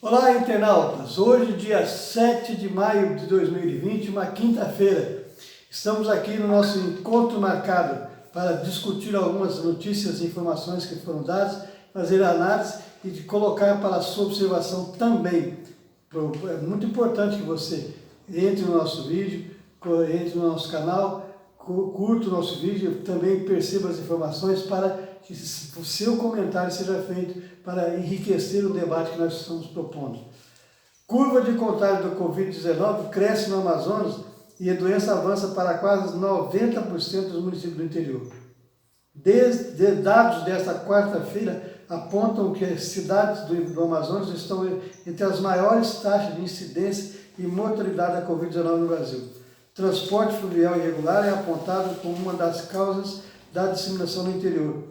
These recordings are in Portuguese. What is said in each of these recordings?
Olá, internautas! Hoje, dia 7 de maio de 2020, uma quinta-feira. Estamos aqui no nosso encontro marcado para discutir algumas notícias e informações que foram dadas, fazer análise e de colocar para a sua observação também. É muito importante que você entre no nosso vídeo, entre no nosso canal, curta o nosso vídeo, também perceba as informações para que o seu comentário seja feito para enriquecer o debate que nós estamos propondo. Curva de contágio do Covid-19 cresce no Amazonas e a doença avança para quase 90% dos municípios do interior. Dados desta quarta-feira apontam que as cidades do Amazonas estão entre as maiores taxas de incidência e mortalidade da Covid-19 no Brasil. Transporte fluvial irregular é apontado como uma das causas da disseminação no interior.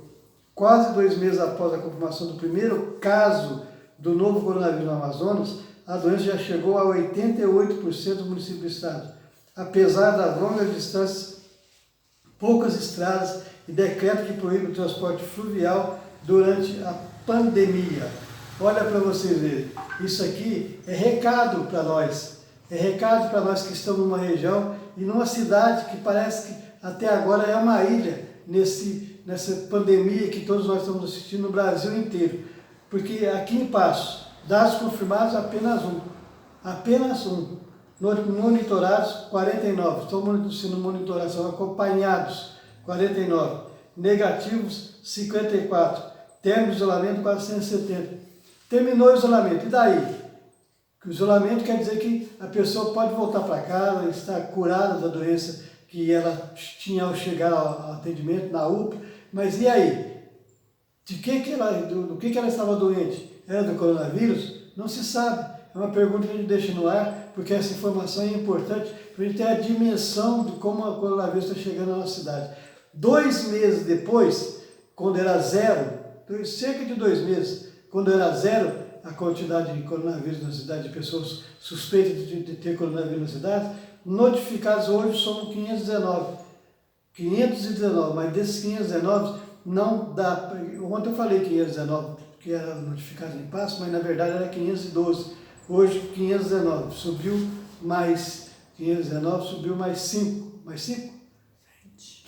Quase 2 meses após a confirmação do primeiro caso do novo coronavírus no Amazonas, a doença já chegou a 88% dos municípios do estado. Apesar das longas distâncias, poucas estradas e decreto que proíbe o transporte fluvial durante a pandemia. Olha para vocês verem, isso aqui é recado para nós. É recado para nós que estamos numa região e numa cidade que parece que até agora é uma ilha nessa pandemia que todos nós estamos assistindo no Brasil inteiro. Porque aqui em Passos, dados confirmados apenas um. Monitorados 49, estão sendo monitorados, são acompanhados 49, negativos 54, término de isolamento 470. Terminou o isolamento, e daí? O isolamento quer dizer que a pessoa pode voltar para casa, está curada da doença que ela tinha ao chegar ao atendimento na UPA, mas e aí? Do que ela estava doente? Era do coronavírus? Não se sabe. É uma pergunta que a gente deixa no ar, porque essa informação é importante para a gente ter a dimensão de como o coronavírus está chegando na nossa cidade. 2 meses depois, quando era zero, cerca de 2 meses, quando era zero a quantidade de coronavírus na cidade, de pessoas suspeitas de ter coronavírus na cidade, notificados hoje são 519. 519, mas desses 519 não dá. Ontem eu falei 519, que era notificado em Passos, mas na verdade era 512. Hoje 519, subiu mais 519, subiu mais 5. Mais 5?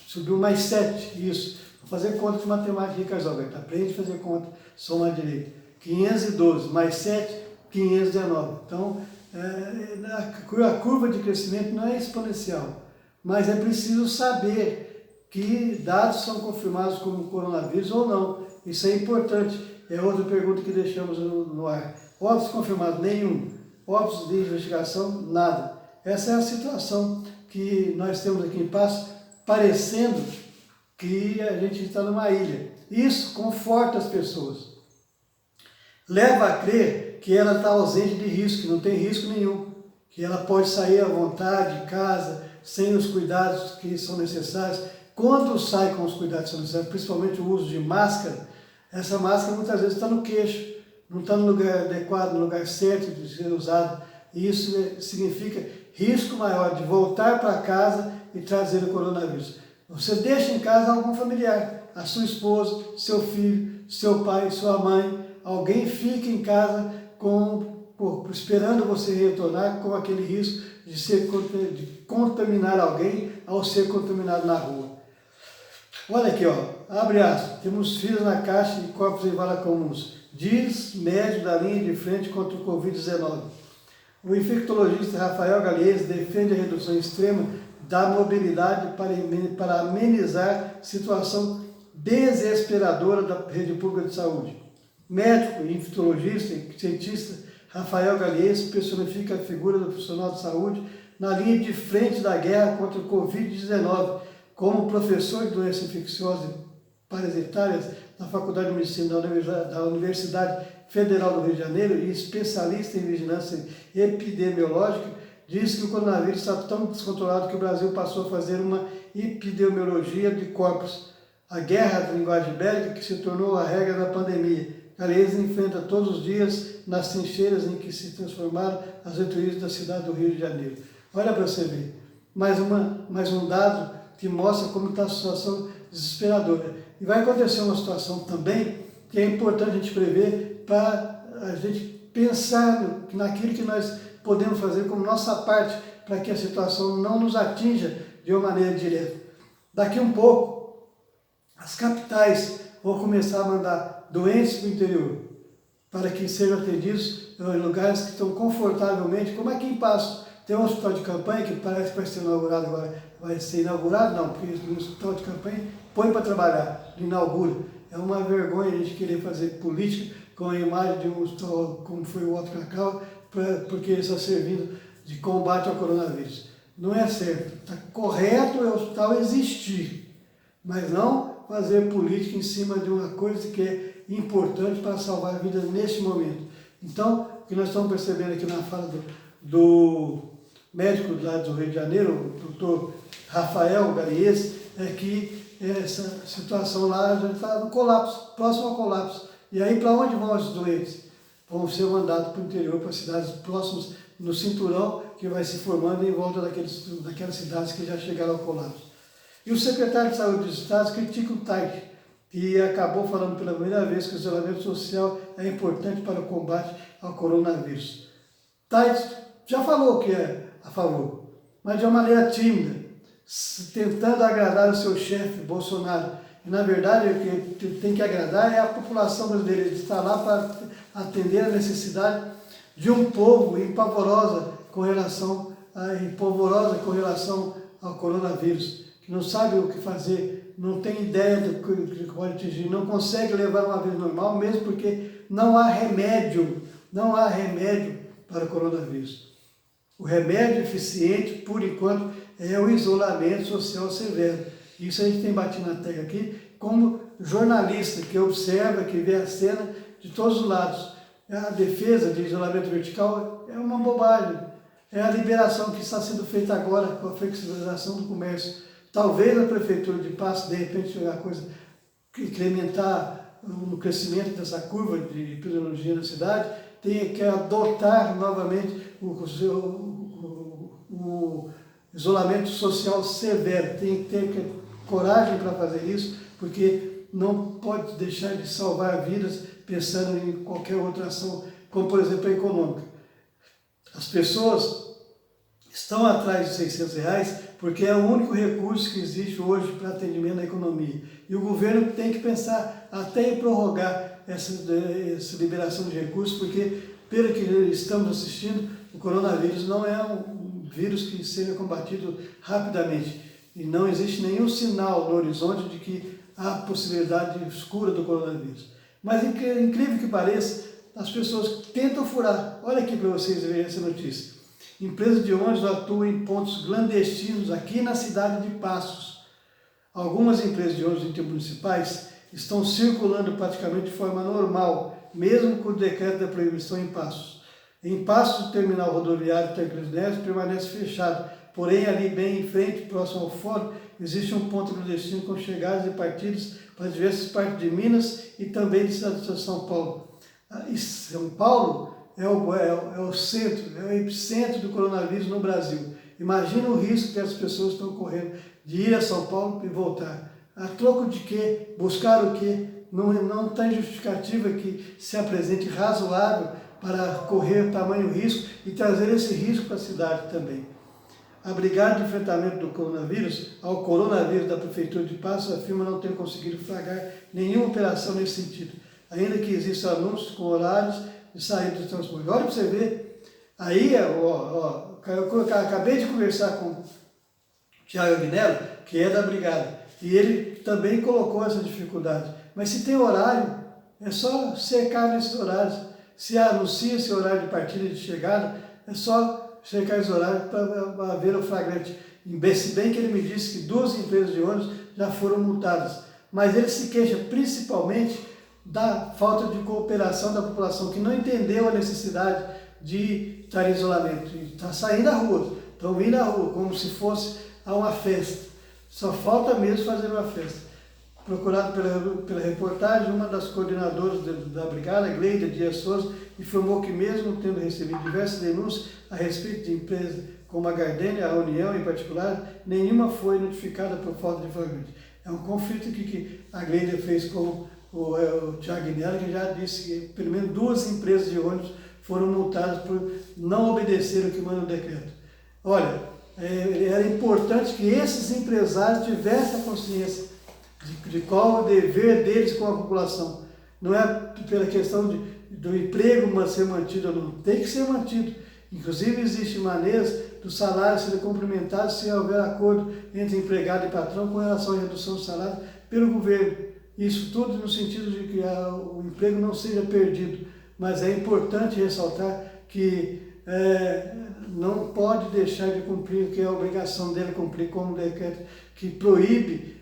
Subiu mais 7, isso. Vou fazer conta de matemática, Ricardo Alberto. Aprende a fazer conta, soma direito. 512 mais 7, 519. Então, a curva de crescimento não é exponencial, mas é preciso saber que dados são confirmados como coronavírus ou não. Isso é importante. É outra pergunta que deixamos no ar. Óbitos confirmados, nenhum. Óbitos de investigação, nada. Essa é a situação que nós temos aqui em Passos, parecendo que a gente está numa ilha. Isso conforta as pessoas. Leva a crer que ela está ausente de risco, que não tem risco nenhum. Que ela pode sair à vontade de casa, sem os cuidados que são necessários. Quando sai com os cuidados que são necessários, principalmente o uso de máscara, essa máscara muitas vezes está no queixo. Não está no lugar adequado, no lugar certo de ser usado. E isso significa risco maior de voltar para casa e trazer o coronavírus. Você deixa em casa algum familiar, a sua esposa, seu filho, seu pai, sua mãe, alguém fica em casa esperando você retornar com aquele risco de contaminar alguém ao ser contaminado na rua. Olha aqui, ó, abre aspas, temos filas na caixa de corpos em vala comuns. Diz médico da linha de frente contra o Covid-19. O infectologista Rafael Galiese defende a redução extrema da mobilidade para amenizar a situação desesperadora da rede pública de saúde. Médico, infectologista e cientista Rafael Galiese personifica a figura do profissional de saúde na linha de frente da guerra contra o Covid-19, como professor de doenças infecciosas parasitárias na Faculdade de Medicina da Universidade Federal do Rio de Janeiro e especialista em vigilância epidemiológica, diz que o coronavírus está tão descontrolado que o Brasil passou a fazer uma epidemiologia de corpos. A guerra da linguagem bélica que se tornou a regra da pandemia. Galiese enfrenta todos os dias nas trincheiras em que se transformaram as UTIs da cidade do Rio de Janeiro. Olha para você ver, mais um dado que mostra como está a situação desesperadora. E vai acontecer uma situação também que é importante a gente prever para a gente pensar naquilo que nós podemos fazer como nossa parte para que a situação não nos atinja de uma maneira direta. Daqui um pouco, as capitais vão começar a mandar doentes para o interior, para que sejam atendidos em lugares que estão confortavelmente, como aqui em Passo. Tem um hospital de campanha que parece que vai ser inaugurado agora. Vai ser inaugurado? Não, porque no hospital de campanha põe para trabalhar, inaugura. É uma vergonha a gente querer fazer política com a imagem de um hospital como foi o Otto Cacau, porque ele está servindo de combate ao coronavírus. Não é certo. Está correto o hospital existir, mas não fazer política em cima de uma coisa que é importante para salvar vidas neste momento. Então, o que nós estamos percebendo aqui na fala do médico lá do Rio de Janeiro, o doutor Rafael Gariês, é que essa situação lá já está no colapso, próximo ao colapso. E aí, para onde vão os doentes? Vão ser mandados para o interior, para cidades próximas, no cinturão que vai se formando em volta daquelas cidades que já chegaram ao colapso. E o secretário de Saúde dos Estados critica o TAI, que acabou falando pela primeira vez que o isolamento social é importante para o combate ao coronavírus. TAI já falou que é a favor, mas de uma maneira tímida, tentando agradar o seu chefe, Bolsonaro. E, na verdade, o que tem que agradar é a população brasileira. Ele está lá para atender a necessidade de um povo empolvorosa com relação ao coronavírus, que não sabe o que fazer, não tem ideia do que pode atingir, não consegue levar uma vida normal, mesmo porque não há remédio para o coronavírus. O remédio eficiente, por enquanto, é o isolamento social severo. Isso a gente tem batido na tecla aqui, como jornalista que observa, que vê a cena de todos os lados. A defesa de isolamento vertical é uma bobagem. É a liberação que está sendo feita agora com a flexibilização do comércio. Talvez a Prefeitura de Passo, de repente, a coisa incrementar no crescimento dessa curva de epidemiologia na cidade, tenha que adotar novamente o isolamento social severo. Tem que ter coragem para fazer isso, porque não pode deixar de salvar vidas pensando em qualquer outra ação, como por exemplo a econômica. As pessoas estão atrás de R$600 porque é o único recurso que existe hoje para atendimento da economia. E o governo tem que pensar até em prorrogar essa liberação de recursos, porque, pelo que estamos assistindo, o coronavírus não é um vírus que seja combatido rapidamente. E não existe nenhum sinal no horizonte de que há possibilidade escura do coronavírus. Mas, incrível que pareça, as pessoas tentam furar. Olha aqui para vocês verem essa notícia. Empresas de ônibus atuam em pontos clandestinos aqui na cidade de Passos. Algumas empresas de ônibus intermunicipais estão circulando praticamente de forma normal, mesmo com o decreto da proibição em Passos. Em Passos, o terminal rodoviário Tancredo Neves permanece fechado, porém ali bem em frente, próximo ao fórum, existe um ponto clandestino com chegadas e partidas para diversas partes de Minas e também de cidade de São Paulo. E São Paulo é o centro, é o epicentro do coronavírus no Brasil. Imagina o risco que as pessoas estão correndo de ir a São Paulo e voltar. A troco de quê? Buscar o quê? Não tem justificativa que se apresente razoável para correr tamanho risco e trazer esse risco para a cidade também. A Brigada de Enfrentamento do Coronavírus, ao coronavírus da Prefeitura de Passos, afirma não ter conseguido flagrar nenhuma operação nesse sentido, ainda que existam anúncios com horários de saída do transporte. Olha para você ver, aí, eu acabei de conversar com o Thiago Agnello, que é da Brigada, e ele também colocou essa dificuldade. Mas se tem horário, é só cercar nesses horários. Se anuncia esse horário de partida e de chegada, é só cercar esse horário para ver o flagrante. Se bem que ele me disse que 2 empresas de ônibus já foram multadas. Mas ele se queixa principalmente da falta de cooperação da população, que não entendeu a necessidade de estar em isolamento. Está saindo à rua, estão vindo à rua, como se fosse a uma festa. Só falta mesmo fazer uma festa. Procurado pela reportagem, uma das coordenadoras da Brigada, Gleida Dias Souza, informou que mesmo tendo recebido diversas denúncias a respeito de empresas como a Gardenia, a União em particular, nenhuma foi notificada por falta de flagrante. É um conflito que a Gleida fez com o Thiago Agnello, que já disse que pelo menos 2 empresas de ônibus foram multadas por não obedecer o que manda o decreto. Olha, era importante que esses empresários tivessem a consciência de qual é o dever deles com a população. Não é pela questão do emprego ser mantido ou não, tem que ser mantido. Inclusive, existem maneiras do salário serem cumprimentados se houver acordo entre empregado e patrão com relação à redução do salário pelo governo. Isso tudo no sentido de que o emprego não seja perdido, mas é importante ressaltar que não pode deixar de cumprir o que é a obrigação dele cumprir, como o decreto que proíbe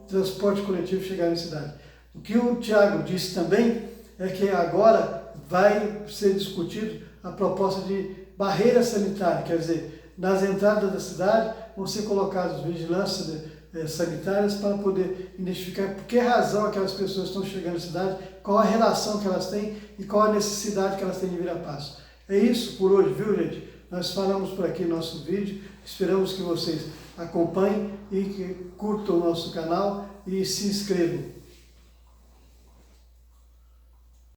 transporte coletivo chegar na cidade. O que o Thiago disse também é que agora vai ser discutido a proposta de barreira sanitária, quer dizer, nas entradas da cidade vão ser colocadas vigilâncias sanitárias para poder identificar por que razão aquelas pessoas estão chegando na cidade, qual a relação que elas têm e qual a necessidade que elas têm de vir a passo. É isso por hoje, viu, gente? Nós falamos por aqui no nosso vídeo, esperamos que vocês acompanhem e que curtam o nosso canal e se inscrevam.